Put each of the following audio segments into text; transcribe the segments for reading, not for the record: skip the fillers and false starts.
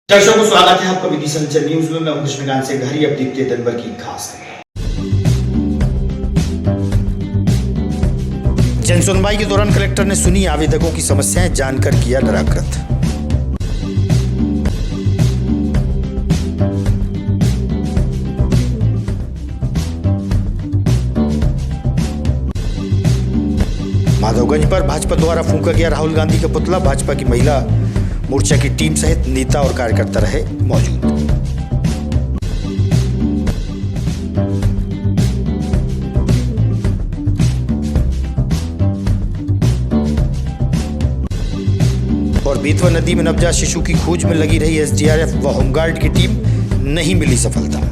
दर्शकों को स्वागत है आपका विधि संचर न्यूज में। मैं हूं कृष्णकांत से घरी। अब देखते हैं दिन भर की खास जन सुनवाई के दौरान कलेक्टर ने सुनी आवेदकों की समस्याएं, जानकर किया निराकृत। माधवगंज पर भाजपा द्वारा फूंका गया राहुल गांधी का पुतला। भाजपा की महिला मोर्चा की टीम सहित नेता और कार्यकर्ता रहे मौजूद। और बेतवा नदी में नवजात शिशु की खोज में लगी रही एसडीआरएफ व होमगार्ड की टीम, नहीं मिली सफलता।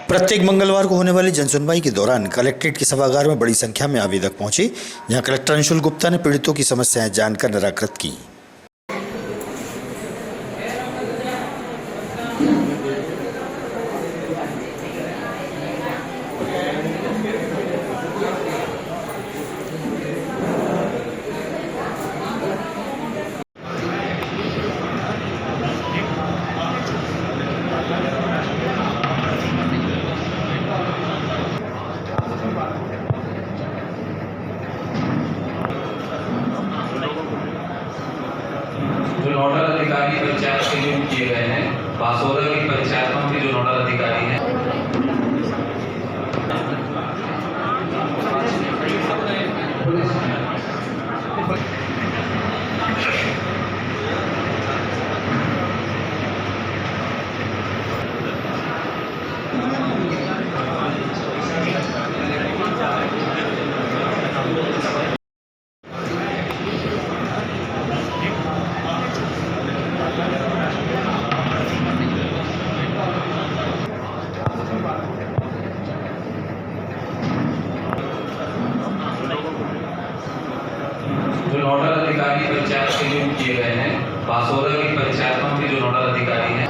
प्रत्येक मंगलवार को होने वाली जनसुनवाई के दौरान कलेक्ट्रेट के सभागार में बड़ी संख्या में आवेदक पहुंचे, जहां कलेक्टर अंशुल गुप्ता ने पीड़ितों की समस्याएं जानकर निराकृत की। जो नोडल अधिकारी पंचायत के नियुक्त किए गए हैं, बासोरा की पंचायतों के जो नोडल अधिकारी हैं, जो नोडल अधिकारी पंचायत के नियुक्त किए गए हैं, बासोरा की पंचायतों के जो नोडल अधिकारी हैं,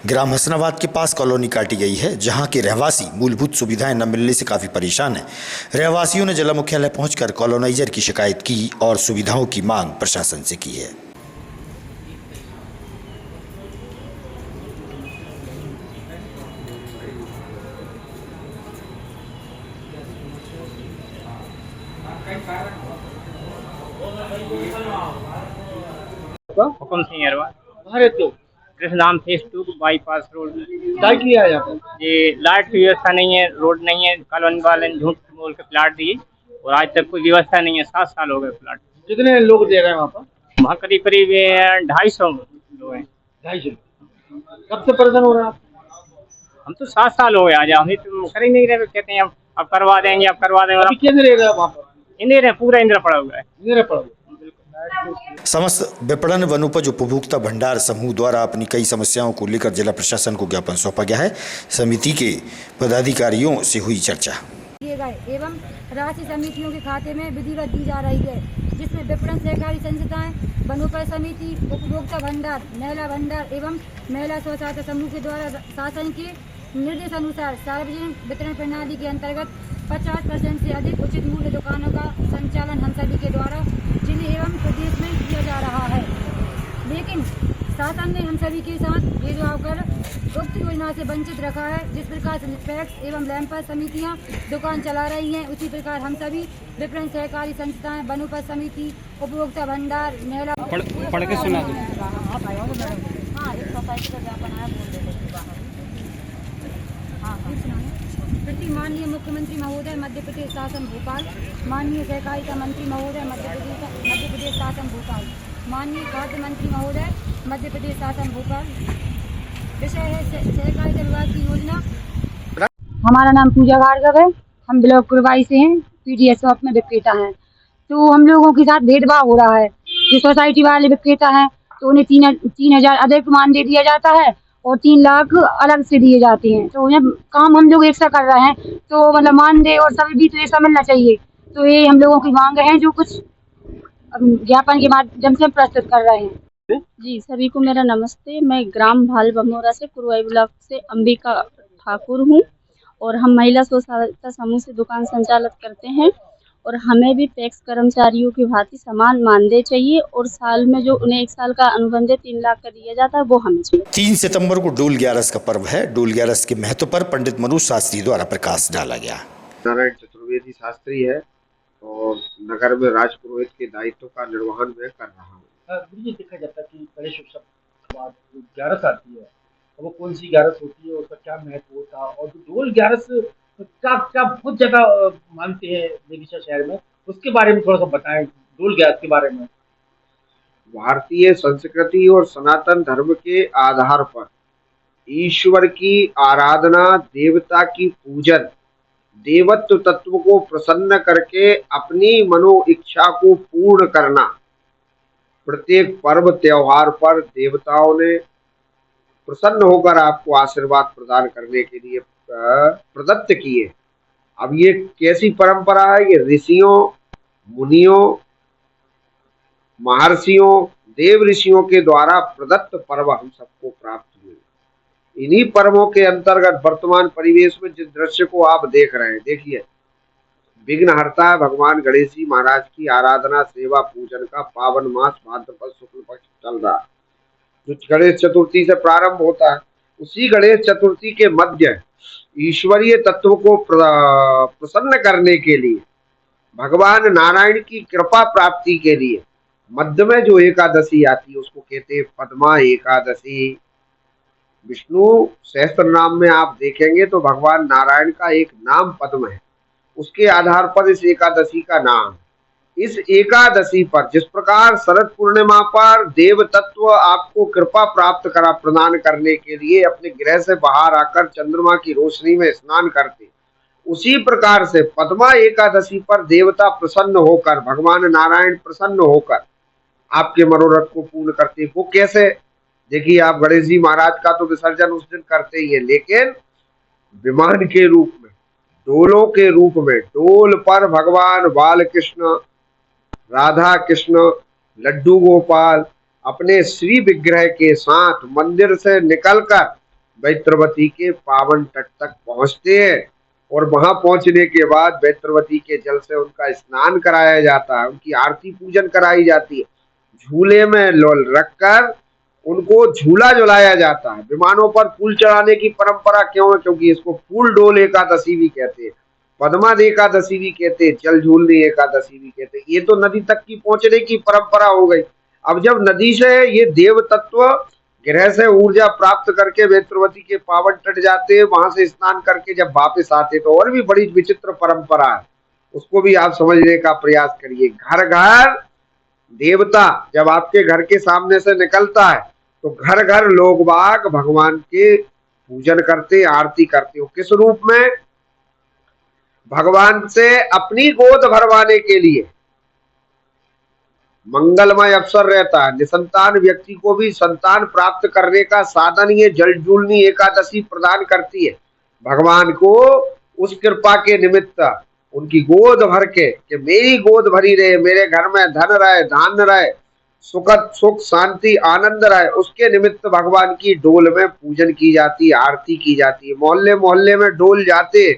ग्राम हसनाबाद के पास कॉलोनी काटी गई है, जहां के रहवासी मूलभूत सुविधाएं न मिलने से काफी परेशान हैं। रहवासियों ने जिला मुख्यालय पहुंचकर कॉलोनाइजर की शिकायत की और सुविधाओं की मांग प्रशासन से की है। हुकुम सिंह अरवा भारत को कृष्णधाम फेस 2 बाईपास रोड में क्या किया है यहाँ पर? ये लाइट की व्यवस्था नहीं है, रोड नहीं है। कॉलोनी वाले ने झूठ बोल के प्लाट दिए और आज तक कोई व्यवस्था नहीं है। 7 साल हो गए प्लाट। कितने लोग दे रहे हैं वहाँ पर? वहाँ करीब करीब 250 लोग हैं। 250। कब से परेशान हो रहे हैं आप? हम तो 7 साल हो गए। आज हम तो कर ही नहीं रहे। कहते हैं अब करवा देंगे, अब करवा देंगे। अभी कैसे रह रहे हैं वहाँ पर? इंदिरा पूरा इंदिरा पड़ा हुआ है। मेरे पड़ो समस्त विपणन वनोपज उपभोक्ता भंडार समूह द्वारा अपनी कई समस्याओं को लेकर जिला प्रशासन को ज्ञापन सौंपा गया है। समिति के पदाधिकारियों से हुई चर्चा। एवं राशि समितियों के खाते में विधिवत दी जा रही है, जिसमें विपणन सहकारी संस्थाएं, वनोपज समिति, उपभोक्ता भंडार, महिला भंडार एवं महिला स्व सहायता समूह के द्वारा शासन के निर्देशानुसार सार्वजनिक वितरण प्रणाली के अंतर्गत 50% से अधिक उचित मूल्य दुकानों का संचालन हम सभी के द्वारा जिले एवं प्रदेश में किया जा रहा है। लेकिन शासन ने हम सभी के साथ भेदभाव कर उक्त योजना से वंचित रखा है। जिस प्रकार से निष्पक्ष एवं लैंपस समितियां दुकान चला रही हैं, उसी प्रकार हम सभी विपणन सहकारी संस्थाएं, वनोपज समिति, उपभोक्ता भंडार, महिला पढ़ के सुना प्रति माननीय मुख्यमंत्री महोदय मध्य प्रदेश शासन भोपाल, माननीय सहकारिता मंत्री महोदय मध्य प्रदेश शासन भोपाल, माननीय खाद्य मंत्री महोदय मध्य प्रदेश शासन भोपाल। विषय है सहकारिता विभाग की योजना। हमारा नाम पूजा भार्गव है। हम ब्लॉक कुरवाई से हैं, पीडीएस शॉप में विक्रेता हैं। तो हम लोगों के साथ भेदभाव हो रहा है। जो सोसाइटी वाले विक्रेता हैं तो उन्हें 3,000 अधिक मानदेय दिया जाता है और 3 लाख अलग से दिए जाते हैं। तो जब काम हम लोग एक सा कर रहे हैं तो मतलब मानदेय और सभी भी तो एक सा मिलना चाहिए। तो ये हम लोगों की मांग है जो कुछ ज्ञापन के माध्यम से प्रस्तुत कर रहे हैं। जी, सभी को मेरा नमस्ते। मैं ग्राम भाल बमोरा से कुरवाई ब्लॉक से अंबिका ठाकुर हूँ और हम महिला स्व सहायता समूह से दुकान संचालित करते हैं और हमें भी पैक्स कर्मचारियों की भांति समान मानदेय चाहिए और साल में जो उन्हें 1 साल का अनुबंध 3 लाख का दिया जाता है वो हमें चाहिए। 3 सितंबर को डोल ग्यारस का पर्व है। डोल ग्यारस के महत्व पर पंडित मनोज शास्त्री द्वारा प्रकाश डाला गया। नारायण चतुर्वेदी शास्त्री है और नगर में राजपुरोहित के दायित्व का निर्वहन मैं कर रहा हूँ। ये देखा जाता है कि गणेश उत्सव के बाद जो ग्यारस आती है वो कौन सी ग्यारस होती है, उसका क्या महत्व होता है और जो डोल ग्यारस क्या बहुत जगह मानते हैं विदिशा शहर में, उसके बारे में थोड़ा सा बताएं, डोल ग्यारस के बारे में। भारतीय संस्कृति और सनातन धर्म के आधार पर ईश्वर की आराधना, देवता की पूजन, देवत्व तत्व को प्रसन्न करके अपनी मनो इच्छा को पूर्ण करना, प्रत्येक पर्व त्योहार पर देवताओं ने प्रसन्न होकर आपको आशीर्वाद प्रदान करने के लिए प्रदत्त किए। अब ये कैसी परंपरा है? ये ऋषियों, मुनियों, महर्षियों, देव ऋषियों के द्वारा प्रदत्त पर्व हम सबको प्राप्त हुए। इन्हीं पर्वों के अंतर्गत वर्तमान परिवेश में जिस दृश्य को आप देख रहे हैं, देखिए, विघ्नहर्ता भगवान गणेश जी महाराज की आराधना, सेवा, पूजन का पावन मास भाद्रपद शुक्ल पक्ष चल रहा है, जो गणेश चतुर्थी से प्रारंभ होता है। उसी गणेश चतुर्थी के मध्य ईश्वरीय तत्व को प्रसन्न करने के लिए, भगवान नारायण की कृपा प्राप्ति के लिए मध्य में जो एकादशी आती है उसको कहते हैं पद्मा एकादशी। विष्णु सहस्त्र नाम में आप देखेंगे तो भगवान नारायण का एक नाम पद्म है, उसके आधार पर इस एकादशी का नाम। इस एकादशी पर जिस प्रकार शरद पूर्णिमा पर देव तत्व आपको कृपा प्राप्त करा प्रदान करने के लिए अपने गृह से बाहर आकर चंद्रमा की रोशनी में स्नान करते, उसी प्रकार से पद्मा एकादशी पर देवता प्रसन्न होकर, भगवान नारायण प्रसन्न होकर आपके मनोरथ को पूर्ण करते। वो कैसे? देखिए, आप गणेश जी महाराज का तो विसर्जन उस दिन करते ही है, लेकिन विमान के रूप में, डोलों के रूप में, डोल पर भगवान बाल कृष्ण, राधा कृष्ण, लड्डू गोपाल अपने श्री विग्रह के साथ मंदिर से निकलकर बैत्रवती के पावन तट तक पहुंचते हैं और वहां पहुंचने के बाद बैत्रवती के जल से उनका स्नान कराया जाता है, उनकी आरती पूजन कराई जाती है, झूले में रखकर उनको झूला झुलाया जाता है। विमानों पर फूल चढ़ाने की परंपरा क्यों है? क्योंकि इसको फूल डोल एकादशी भी कहते हैं, पद्मा एकादशी भी कहते हैं, जल झूलनी एकादशी भी कहते हैं। ये तो नदी तक की पहुंचने की परंपरा हो गई। अब जब नदी से ये देव तत्व ग्रह से ऊर्जा प्राप्त करके बैत्रवती के पावन तट जाते हैं, वहां से स्नान करके जब वापस आते तो और भी बड़ी विचित्र परंपरा है, उसको भी आप समझने का प्रयास करिए। घर घर देवता जब आपके घर के सामने से निकलता है तो घर घर लोग बाग भगवान के पूजन करते, आरती करते हो। किस रूप में? भगवान से अपनी गोद भरवाने के लिए मंगलमय अवसर रहता है। निसंतान व्यक्ति को भी संतान प्राप्त करने का साधन ये जल झूलनी एकादशी प्रदान करती है। भगवान को उस कृपा के निमित्त उनकी गोद भर के, कि मेरी गोद भरी रहे, मेरे घर में धन रहे, धान्य रहे, सुख शांति आनंद रहे, उसके निमित्त भगवान की डोल में पूजन की जाती है, आरती की जाती है। मोहल्ले मोहल्ले में डोल जाते,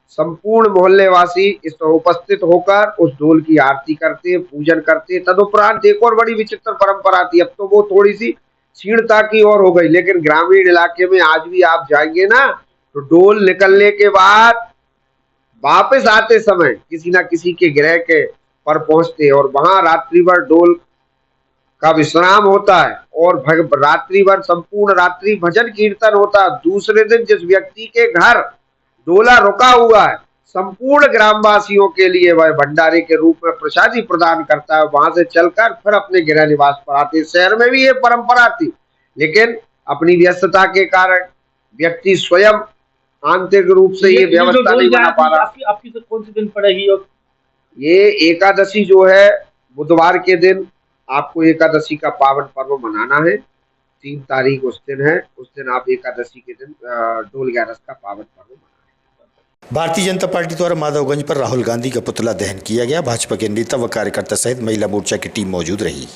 संपूर्ण मोहल्ले वासी इस उपस्थित होकर उस डोल की आरती करते, पूजन करते। तदुपरांत एक और बड़ी विचित्र परंपरा थी, अब तो वो थोड़ी सी क्षीणता की ओर हो गई, लेकिन ग्रामीण इलाके में आज भी आप जाएंगे ना तो डोल निकलने के बाद वापस आते समय किसी ना किसी के गृह के पर पहुंचते और वहां रात्रि भर डोल का विश्राम होता है और रात्रि भर संपूर्ण रात्रि भजन कीर्तन होता है। दूसरे दिन जिस व्यक्ति के घर डोला रुका हुआ है, संपूर्ण ग्रामवासियों के लिए वह भंडारे के रूप में प्रसादी प्रदान करता है, वहां से चलकर फिर अपने गृह निवास पर आते। शहर में भी ये परंपरा थी, लेकिन अपनी व्यस्तता के कारण व्यक्ति स्वयं आंतरिक रूप से ये व्यवस्था नहीं बना पा रहा। आपकी तो कौन से दिन पड़ेगी? और ये एकादशी जो है बुधवार के दिन आपको एकादशी का पावन पर्व मनाना है। 3 तारीख उस दिन है। उस दिन आप एकादशी के दिन डोल ग्यारस का पावन पर्व मनाएं। भारतीय जनता पार्टी द्वारा माधवगंज पर राहुल गांधी का पुतला दहन किया गया। भाजपा के नेता व कार्यकर्ता सहित महिला मोर्चा की टीम मौजूद रही।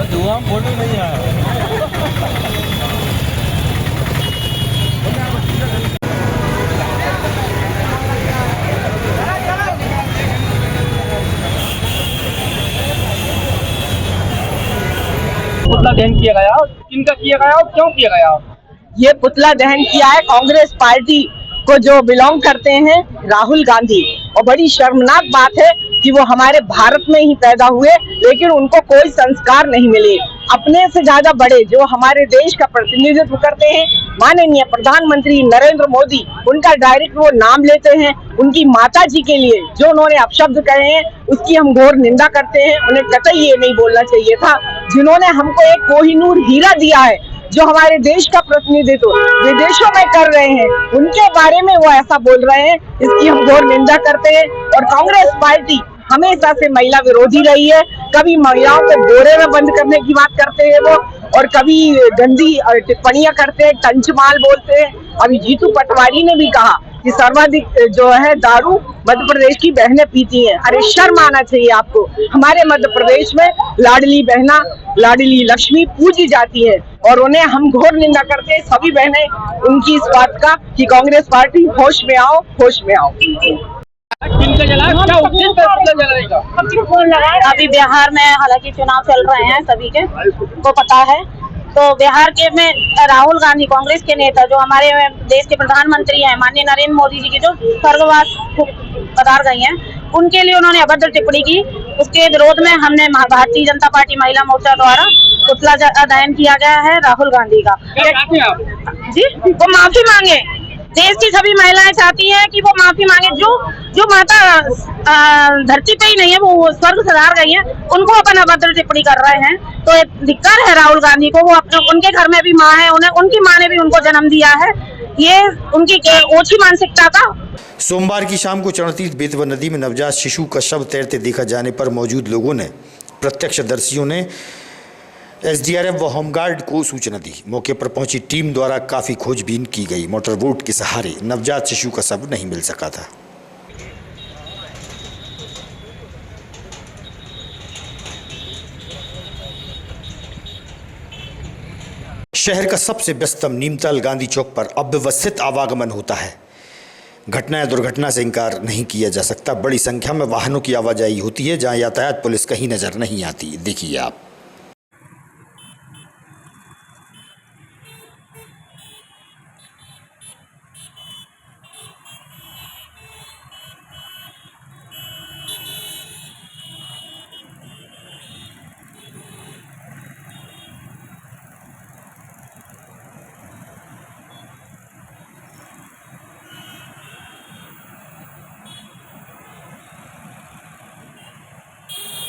धुआं फोटो नहीं आया। पुतला दहन किया गया, किनका किया गया और क्यों किया गया? ये पुतला दहन किया है कांग्रेस पार्टी को जो बिलोंग करते हैं राहुल गांधी। और बड़ी शर्मनाक बात है कि वो हमारे भारत में ही पैदा हुए लेकिन उनको कोई संस्कार नहीं मिले। अपने से ज्यादा बड़े जो हमारे देश का प्रतिनिधित्व करते हैं माननीय प्रधानमंत्री नरेंद्र मोदी, उनका डायरेक्ट वो नाम लेते हैं। उनकी माता जी के लिए जो उन्होंने अपशब्द कहे हैं उसकी हम घोर निंदा करते हैं। उन्हें कतई ये नहीं बोलना चाहिए था। जिन्होंने हमको एक कोहिनूर हीरा दिया है, जो हमारे देश का प्रतिनिधित्व विदेशों में कर रहे हैं, उनके बारे में वो ऐसा बोल रहे हैं, इसकी हम घोर निंदा करते हैं। और कांग्रेस पार्टी हमेशा से महिला विरोधी रही है। कभी महिलाओं को बोरे में बंद करने की बात करते हैं वो, और कभी गंदी टिप्पणियां करते हैं, टंचमाल बोलते हैं। अभी जीतू पटवारी ने भी कहा कि सर्वाधिक जो है दारू मध्य प्रदेश की बहनें पीती हैं। अरे शर्म आना चाहिए आपको। हमारे मध्य प्रदेश में लाडली बहना, लाडली लक्ष्मी पूजी जाती है और उन्हें हम घोर निंदा करते हैं। सभी बहनें उनकी इस बात का कि कांग्रेस पार्टी होश में आओ, होश में आओ। अभी बिहार में हालांकि चुनाव चल रहे हैं, सभी के को पता है। तो बिहार के में राहुल गांधी कांग्रेस के नेता जो हमारे देश के प्रधानमंत्री हैं माननीय नरेंद्र मोदी जी की जो स्वर्गवास पधार गई हैं, उनके लिए उन्होंने अभद्र टिप्पणी की। उसके विरोध में हमने भारतीय जनता पार्टी महिला मोर्चा द्वारा पुतला दहन किया गया है राहुल गांधी का। जी वो माफी मांगे। देश की सभी महिलाएं चाहती हैं कि वो माफी मांगे। जो माता धरती पे ही नहीं है, वो स्वर्ग सधार गई हैं, उनको अपन अभद्र टिप्पणी कर रहे हैं। तो धिक्कार है राहुल गांधी को। वो अपने उनके घर में भी माँ है, उनकी माँ ने भी उनको जन्म दिया है। ये उनकी ओछी मानसिकता का। सोमवार की शाम को चरणतीर्थ बेतवा नदी में नवजात शिशु का शव तैरते देखा जाने पर मौजूद लोगों ने, प्रत्यक्षदर्शियों ने एसडीआरएफ व होमगार्ड को सूचना दी। मौके पर पहुंची टीम द्वारा काफी खोजबीन की गई। मोटरबोट के सहारे नवजात शिशु का शव नहीं मिल सका था। शहर का सबसे व्यस्ततम नीमतल गांधी चौक पर अव्यवस्थित आवागमन होता है। घटना या दुर्घटना से इनकार नहीं किया जा सकता। बड़ी संख्या में वाहनों की आवाजाही होती है, जहां यातायात पुलिस कहीं नजर नहीं आती। देखिए आप।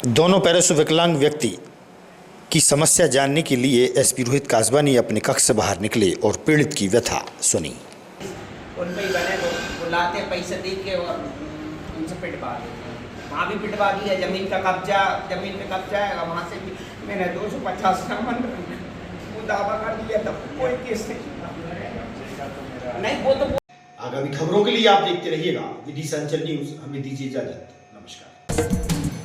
दोनों पैरों से विकलांग व्यक्ति की समस्या जानने के लिए एसपी रोहित कासबानी अपने कक्ष से बाहर निकले और पीड़ित की व्यथा सुनी। उनपे ही बने तो बुलाते पैसे दे के और उनसे पिटवा देते। वहाँ भी पिटवा दी है। जमीन पे कब्जा है। वहाँ से भी मैंने 250 का दावा कर दिया था। कोई केस नहीं। वो तो आगामी खबरों के लिए आप देखते रहिएगा विधि संचल न्यूज। हमें दीजिए इजाजत। नमस्कार।